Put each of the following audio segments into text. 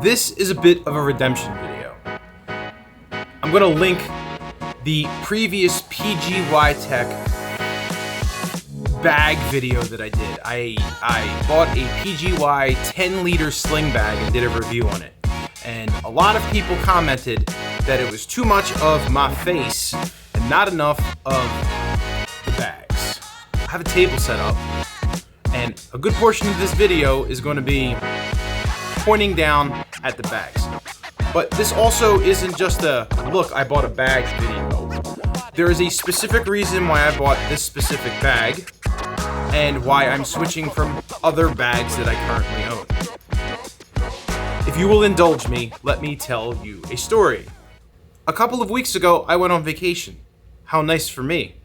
This is a bit of a redemption video. I'm going to link the previous PGYTECH bag video that I did. I bought a PGY 10-liter sling bag and did a review on it. And a lot of people commented that it was too much of my face and not enough of the bags. I have a table set up, and a good portion of this video is going to be pointing down at the bags. But this also isn't just a, look, I bought a bag video. There is a specific reason why I bought this specific bag and why I'm switching from other bags that I currently own. If you will indulge me, let me tell you a story. A couple of weeks ago, I went on vacation. How nice for me.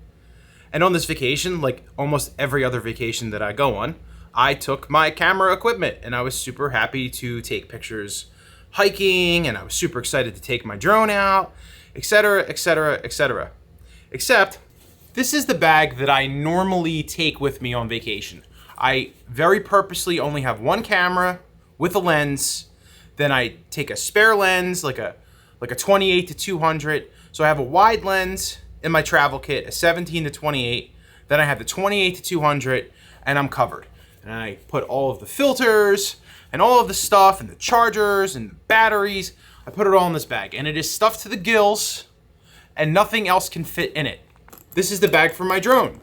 And on this vacation, like almost every other vacation that I go on, I took my camera equipment and I was super happy to take pictures hiking, and I was super excited to take my drone out, etc., etc., etc. Except, this is the bag that I normally take with me on vacation. I very purposely only have one camera with a lens. Then I take a spare lens, like a 28 to 200. So I have a wide lens in my travel kit, a 17 to 28. Then I have the 28 to 200, and I'm covered. And I put all of the filters and all of the stuff and the chargers and the batteries. I put it all in this bag, and it is stuffed to the gills, and nothing else can fit in it. This is the bag for my drone.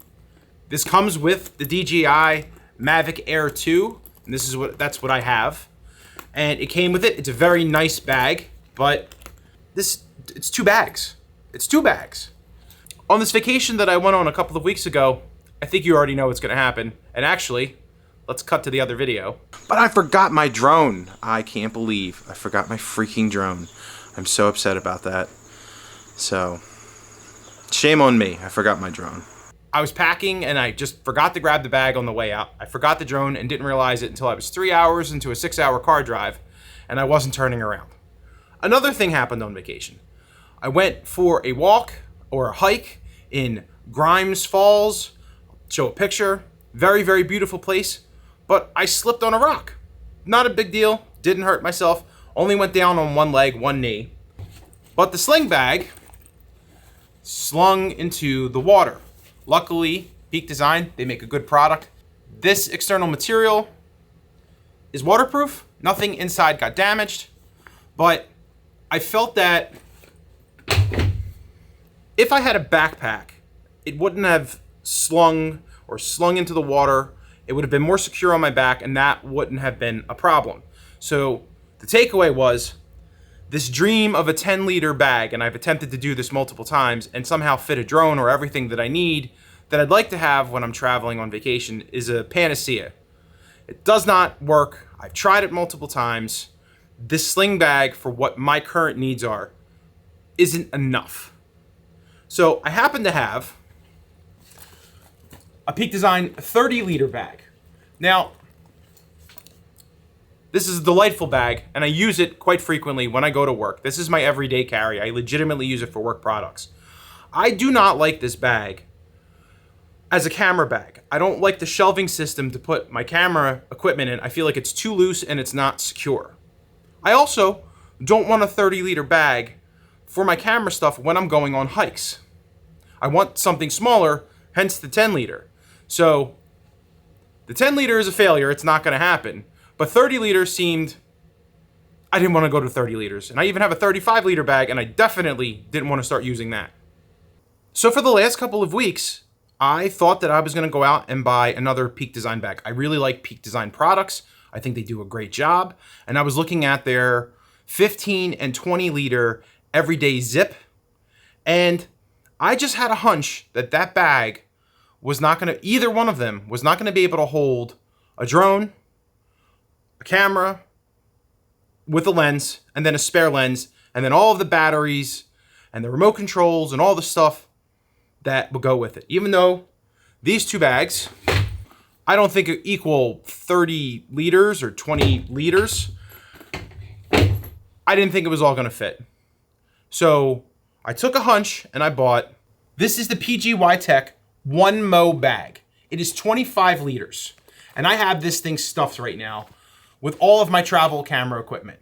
This comes with the DJI Mavic Air 2, and that's what I have. And it came with it. It's a very nice bag, but it's two bags. It's two bags. On this vacation that I went on a couple of weeks ago, I think you already know what's gonna happen. And actually, let's cut to the other video. But I forgot my drone. I can't believe I forgot my freaking drone. I'm so upset about that. So, shame on me. I forgot my drone. I was packing and I just forgot to grab the bag on the way out. I forgot the drone and didn't realize it until I was 3 hours into a 6-hour car drive and I wasn't turning around. Another thing happened on vacation. I went for a walk or a hike in Grimes Falls. I'll show a picture. Very, very beautiful place. But I slipped on a rock. Not a big deal. Didn't hurt myself. Only went down on one leg, one knee. But the sling bag slung into the water. Luckily, Peak Design, they make a good product. This external material is waterproof. Nothing inside got damaged. But I felt that if I had a backpack, it wouldn't have slung into the water. It would have been more secure on my back, and that wouldn't have been a problem. So the takeaway was this dream of a 10-liter bag, and I've attempted to do this multiple times, and somehow fit a drone or everything that I need that I'd like to have when I'm traveling on vacation, is a panacea. It does not work. I've tried it multiple times. This sling bag, for what my current needs are, isn't enough. So I happen to have a Peak Design 30-liter bag. Now, this is a delightful bag, and I use it quite frequently when I go to work. This is my everyday carry. I legitimately use it for work products. I do not like this bag as a camera bag. I don't like the shelving system to put my camera equipment in. I feel like it's too loose and it's not secure. I also don't want a 30-liter bag for my camera stuff when I'm going on hikes. I want something smaller, hence the 10-liter. So the 10-liter is a failure. It's not going to happen. But 30 liters seemed, I didn't want to go to 30 liters. And I even have a 35-liter bag, and I definitely didn't want to start using that. So for the last couple of weeks, I thought that I was going to go out and buy another Peak Design bag. I really like Peak Design products. I think they do a great job. And I was looking at their 15 and 20-liter everyday zip. And I just had a hunch that that bag was not going to, either one of them was not going to be able to hold a drone, a camera with a lens, and then a spare lens, and then all of the batteries and the remote controls and all the stuff that would go with it. Even though these two bags, I don't think equal 30 liters or 20 liters, I didn't think it was all going to fit. So I took a hunch and I bought, this is the PGYTECH OneMo bag. It is 25 liters. And I have this thing stuffed right now with all of my travel camera equipment.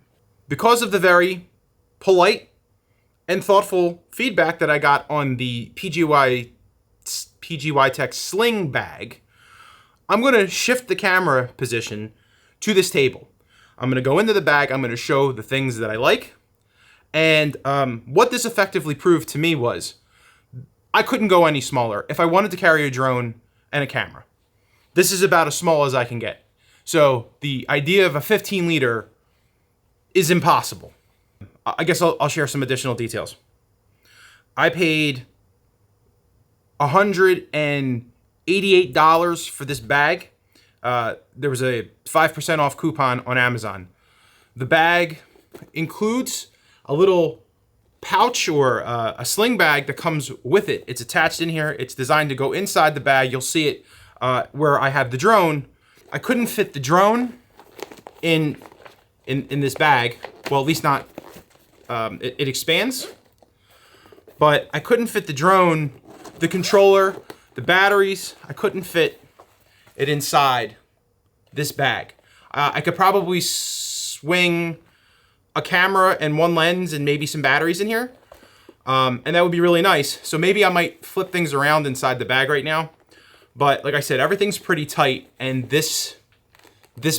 because of the very polite and thoughtful feedback that I got on the PGYTECH sling bag, I'm going to shift the camera position to this table. I'm going to go into the bag. I'm going to show the things that I like. And what this effectively proved to me was I couldn't go any smaller if I wanted to carry a drone and a camera. This is about as small as I can get. So the idea of a 15 liter is impossible. I guess I'll share some additional details. I paid $188 for this bag. There was a 5% off coupon on Amazon. The bag includes a little pouch or a sling bag that comes with it. It's attached in here. It's designed to go inside the bag. You'll see it where I have the drone. I couldn't fit the drone in this bag. Well, at least not, it expands. But I couldn't fit the drone, the controller, the batteries. I couldn't fit it inside this bag. I could probably swing a camera and one lens and maybe some batteries in here. And that would be really nice. So maybe I might flip things around inside the bag right now. But like I said, everything's pretty tight, and this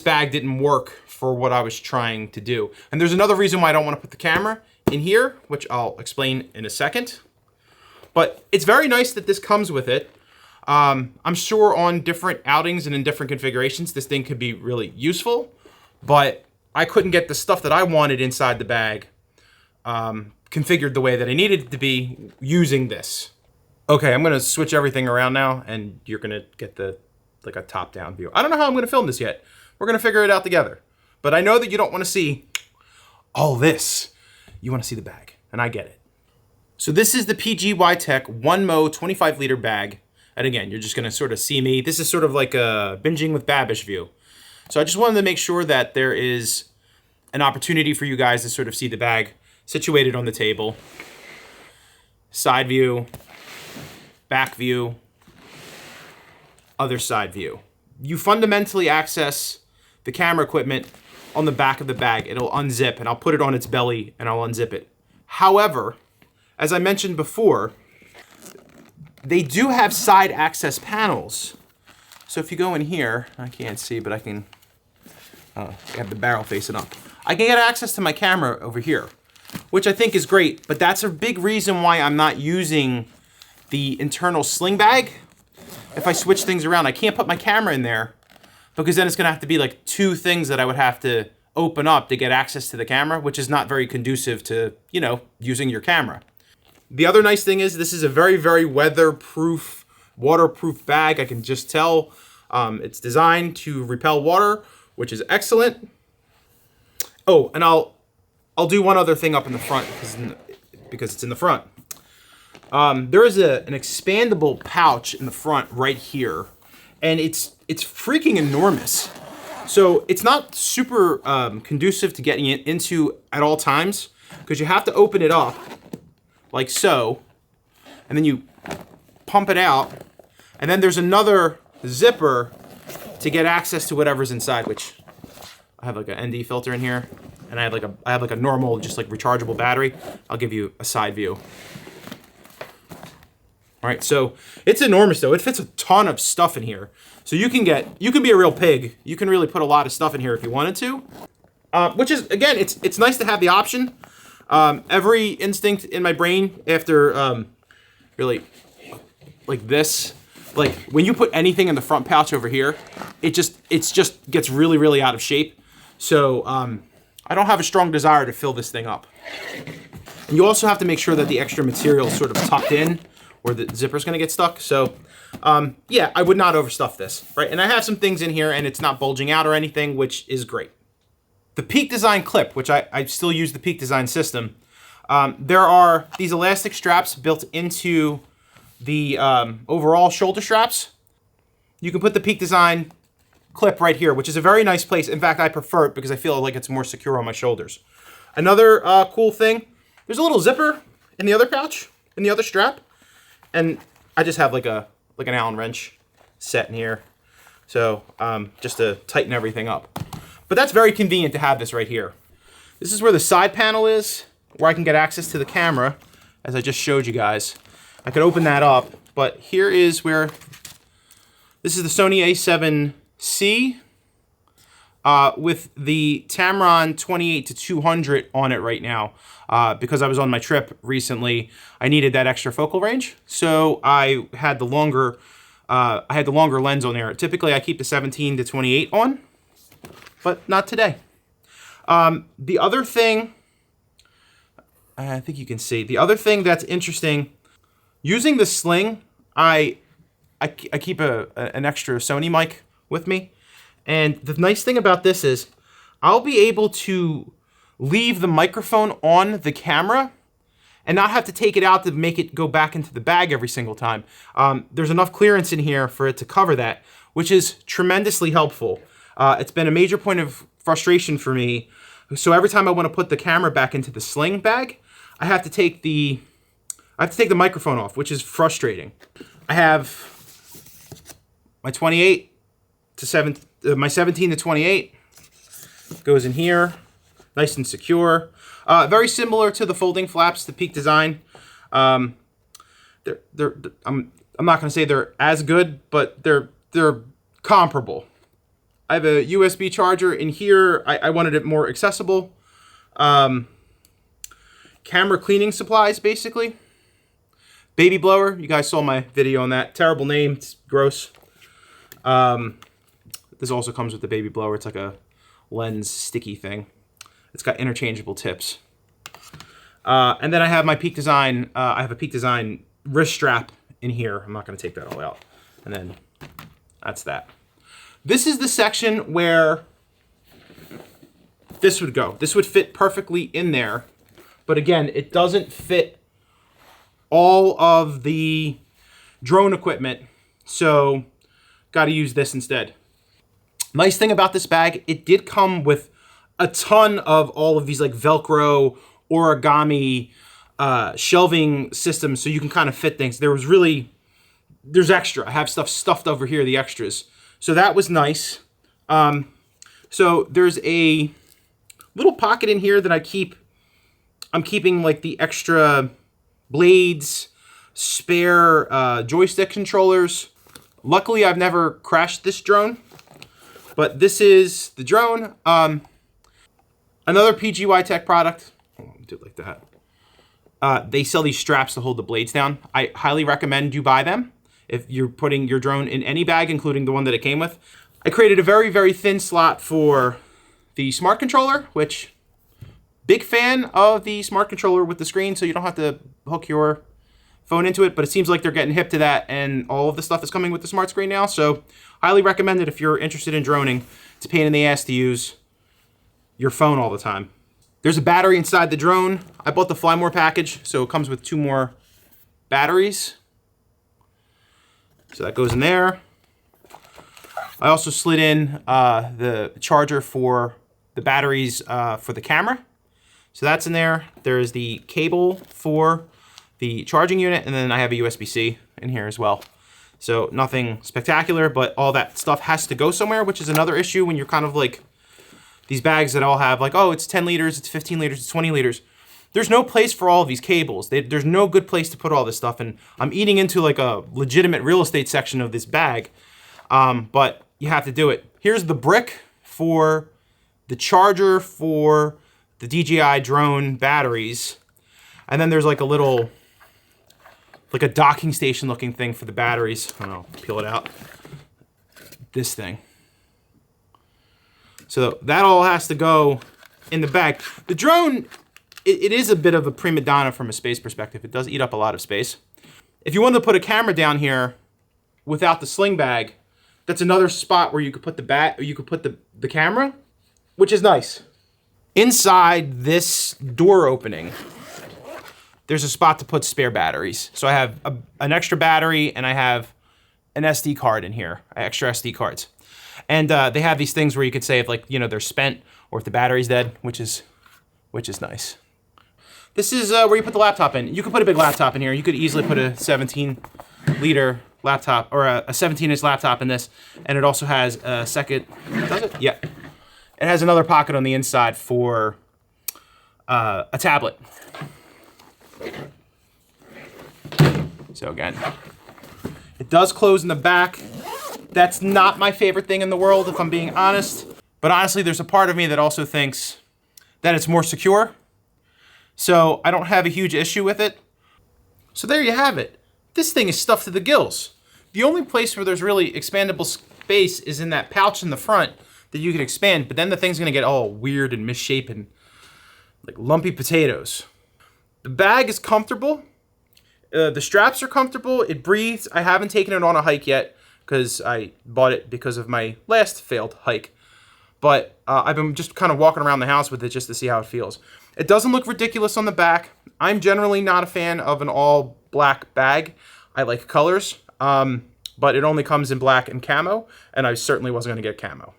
bag didn't work for what I was trying to do. And there's another reason why I don't want to put the camera in here, which I'll explain in a second. But it's very nice that this comes with it. I'm sure on different outings and in different configurations, this thing could be really useful, but I couldn't get the stuff that I wanted inside the bag configured the way that I needed it to be using this. Okay, I'm gonna switch everything around now, and you're gonna get like a top-down view. I don't know how I'm gonna film this yet. We're gonna figure it out together. But I know that you don't wanna see all this. You wanna see the bag, and I get it. So this is the PGYTECH OneMo 25 liter bag. And again, you're just gonna sort of see me. This is sort of like a binging with Babish view. So I just wanted to make sure that there is an opportunity for you guys to sort of see the bag situated on the table. Side view, back view, other side view. You fundamentally access the camera equipment on the back of the bag. It'll unzip, and I'll put it on its belly and I'll unzip it. However, as I mentioned before, they do have side access panels. So if you go in here, I can't see, but I can have the barrel facing up. I can get access to my camera over here, which I think is great, but that's a big reason why I'm not using the internal sling bag. If I switch things around, I can't put my camera in there because then it's gonna have to be like two things that I would have to open up to get access to the camera, which is not very conducive to, you know, using your camera. The other nice thing is this is a very, very weatherproof, waterproof bag. I can just tell it's designed to repel water, which is excellent. Oh, and I'll do one other thing up in the front because it's in the front. There is an expandable pouch in the front right here, and it's freaking enormous. So it's not super conducive to getting it into at all times because you have to open it up like so, and then you pump it out, and then there's another zipper to get access to whatever's inside, which I have like an ND filter in here, and I have like a normal, just like rechargeable battery. I'll give you a side view. All right, so it's enormous though. It fits a ton of stuff in here. So you can be a real pig. You can really put a lot of stuff in here if you wanted to, which is, again, it's nice to have the option. Every instinct in my brain after really like this, like when you put anything in the front pouch over here, it just gets really, really out of shape. So I don't have a strong desire to fill this thing up. And you also have to make sure that the extra material is sort of tucked in or the zipper's gonna get stuck. So yeah, I would not overstuff this, right? And I have some things in here and it's not bulging out or anything, which is great. The Peak Design clip, which I still use the Peak Design system, there are these elastic straps built into the overall shoulder straps. You can put the Peak Design clip right here, which is a very nice place. In fact, I prefer it because I feel like it's more secure on my shoulders. Another cool thing, there's a little zipper in the other pouch, in the other strap, and I just have like an Allen wrench set in here, so just to tighten everything up. But that's very convenient to have this right here. This is where the side panel is, where I can get access to the camera, as I just showed you guys. I could open that up, but here is where, this is the Sony a7C with the Tamron 28-200 on it right now. Because I was on my trip recently, I needed that extra focal range, so I had the longer lens on there. Typically, I keep the 17-28 on, but not today. The other thing, I think you can see, the other thing that's interesting, using the sling, I keep an extra Sony mic with me, and the nice thing about this is I'll be able to leave the microphone on the camera and not have to take it out to make it go back into the bag every single time. There's enough clearance in here for it to cover that, which is tremendously helpful. It's been a major point of frustration for me. So every time I want to put the camera back into the sling bag, I have to take the microphone off, which is frustrating. I have my 17-28 goes in here, nice and secure. Very similar to the folding flaps, the Peak Design. I'm not going to say they're as good, but they're comparable. I have a USB charger in here. I wanted it more accessible. Camera cleaning supplies, basically. Baby blower. You guys saw my video on that. Terrible name. It's gross. This also comes with the baby blower. It's like a lens sticky thing. It's got interchangeable tips. And then I have my Peak Design. I have a Peak Design wrist strap in here. I'm not going to take that all out. And then that's that. This is the section where this would go. This would fit perfectly in there. But again, it doesn't fit all of the drone equipment. So got to use this instead. Nice thing about this bag, it did come with a ton of all of these like Velcro, origami, shelving systems, so you can kind of fit things. There's extra. I have stuff stuffed over here, the extras. So that was nice. So there's a little pocket in here that I'm keeping like the extra blades, spare joystick controllers. Luckily, I've never crashed this drone, but this is the drone. Another PGYTECH product. Oh, do it like that. They sell these straps to hold the blades down. I highly recommend you buy them if you're putting your drone in any bag, including the one that it came with. I created a very, very thin slot for the smart controller, which, big fan of the smart controller with the screen, so you don't have to hook your phone into it, but it seems like they're getting hip to that, and all of the stuff is coming with the smart screen now, so highly recommend it if you're interested in droning. It's a pain in the ass to use your phone all the time. There's a battery inside the drone. I bought the Fly More package, so it comes with 2 more batteries. So that goes in there. I also slid in the charger for the batteries for the camera. So that's in there. There's the cable for the charging unit, and then I have a USB-C in here as well. So nothing spectacular, but all that stuff has to go somewhere, which is another issue when you're kind of like these bags that all have like, oh, it's 10 liters, it's 15 liters, it's 20 liters. There's no place for all of these cables. There's no good place to put all this stuff, and I'm eating into like a legitimate real estate section of this bag, but you have to do it. Here's the brick for the charger for the DJI drone batteries, and then there's like a little, like a docking station looking thing for the batteries. I don't know, peel it out. This thing. So that all has to go in the bag. The drone, it is a bit of a prima donna from a space perspective. It does eat up a lot of space. If you wanted to put a camera down here without the sling bag, that's another spot where you could put the camera, which is nice. Inside this door opening, there's a spot to put spare batteries. So I have an extra battery, and I have an SD card in here, extra SD cards. And they have these things where you could say if, like, you know, they're spent or if the battery's dead, which is nice. This is where you put the laptop in. You could put a big laptop in here. You could easily put a 17-liter laptop or a 17-inch laptop in this, and it also has a second. Does it? Yeah. It has another pocket on the inside for a tablet. So again, it does close in the back. That's not my favorite thing in the world, if I'm being honest. But honestly, there's a part of me that also thinks that it's more secure. So I don't have a huge issue with it. So there you have it. This thing is stuffed to the gills. The only place where there's really expandable space is in that pouch in the front that you can expand, but then the thing's gonna get all weird and misshapen, like lumpy potatoes. The bag is comfortable. The straps are comfortable. It breathes. I haven't taken it on a hike yet because I bought it because of my last failed hike. But I've been just kind of walking around the house with it just to see how it feels. It doesn't look ridiculous on the back. I'm generally not a fan of an all black bag. I like colors, but it only comes in black and camo, and I certainly wasn't gonna get camo.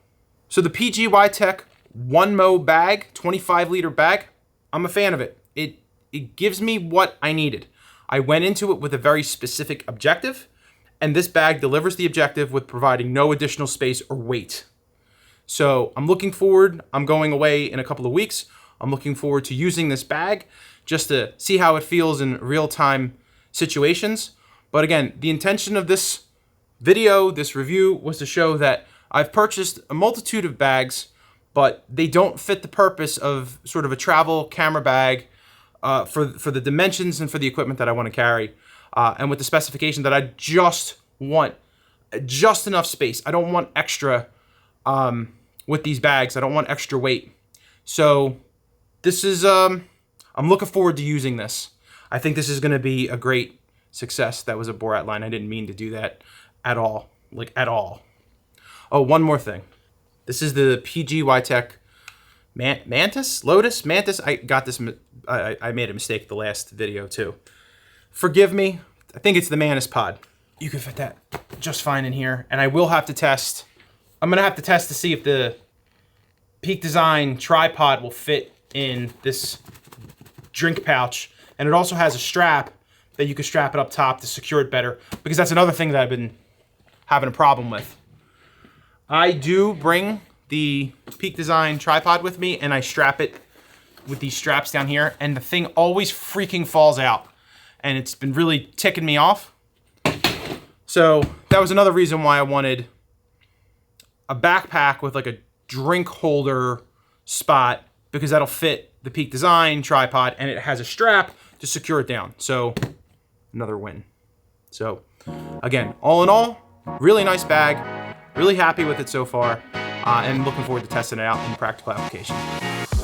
So the PGYTECH OneMo bag, 25 liter bag, I'm a fan of it. It gives me what I needed. I went into it with a very specific objective, and this bag delivers the objective with providing no additional space or weight. So I'm looking forward. I'm going away in a couple of weeks. I'm looking forward to using this bag just to see how it feels in real-time situations. But again, the intention of this video, this review, was to show that I've purchased a multitude of bags, but they don't fit the purpose of sort of a travel camera bag for the dimensions and for the equipment that I want to carry, and with the specification that I just want just enough space. I don't want extra with these bags. I don't want extra weight. So this is, I'm looking forward to using this. I think this is going to be a great success. That was a Borat line. I didn't mean to do that at all, like at all. Oh, one more thing. This is the PGYTECH Mantis. I got this. I made a mistake the last video too. Forgive me. I think it's the Mantis pod. You can fit that just fine in here, and I will have to test. I'm gonna have to test to see if the Peak Design tripod will fit in this drink pouch, and it also has a strap that you can strap it up top to secure it better, because that's another thing that I've been having a problem with. I do bring the Peak Design tripod with me, and I strap it with these straps down here, and the thing always freaking falls out, and it's been really ticking me off. So that was another reason why I wanted a backpack with like a drink holder spot, because that'll fit the Peak Design tripod, and it has a strap to secure it down. So another win. So again, all in all, really nice bag. Really happy with it so far, and looking forward to testing it out in practical application.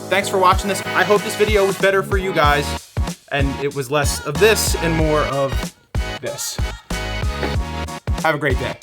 Thanks for watching this. I hope this video was better for you guys, and it was less of this and more of this. Have a great day.